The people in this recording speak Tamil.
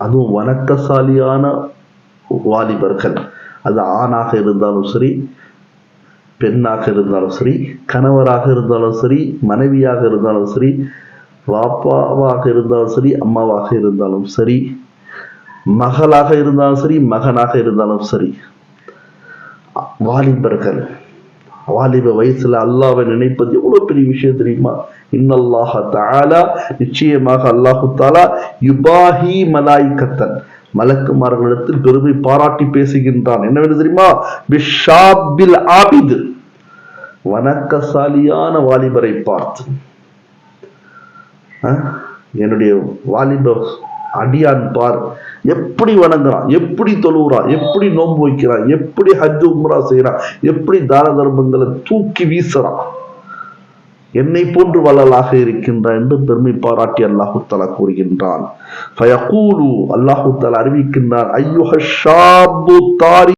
அதுவும் வணக்கசாலியான வாலிபர்கள், அது ஆணாக இருந்தாலும் சரி, பெண்ணாக இருந்தாலும் சரி, கணவராக இருந்தாலும் சரி, மனைவியாக இருந்தாலும் சரி, வாப்பாவாக இருந்தாலும் சரி, அம்மாவாக இருந்தாலும் சரி, மகளாக இருந்தாலும் சரி, மகனாக இருந்தாலும் சரி, வாலிபர்கள் வாலிப வயசுல அல்லாஹ்வை நினைப்பது எவ்வளவு பெரிய விஷயம் தெரியுமா? இன்னல்லாஹ தஆலா, நிச்சயமாக அல்லாஹு தஆலா, யுபாஹி மலாயிகத்தன், மலக்குமார்களிடத்தில் பெருமை பாராட்டி பேசுகின்றான். என்ன வேணும் தெரியுமா? பிஷாபில் ஆபித், வணக்கசாலியான வாலிபரை பார்த்து. என்னுடைய வாலிப அடியான் பார், எப்படி வணங்குறான், எப்படி தொழுகிறான், எப்படி நோன்பு வைக்கிறான், எப்படி ஹஜ் உம்ரா செய்யறான், எப்படி தான தர்மங்களை தூக்கி வீசுறான், என்னை போன்று வள்ளலாக இருக்கின்றான் என்று பெருமை பாராட்டி அல்லாஹு தஆலா கூறுகின்றான். ஃபயகூலு, அல்லாஹு தஆலா அறிவிக்கின்றான், ஐயுஹ ஷாபு தாரி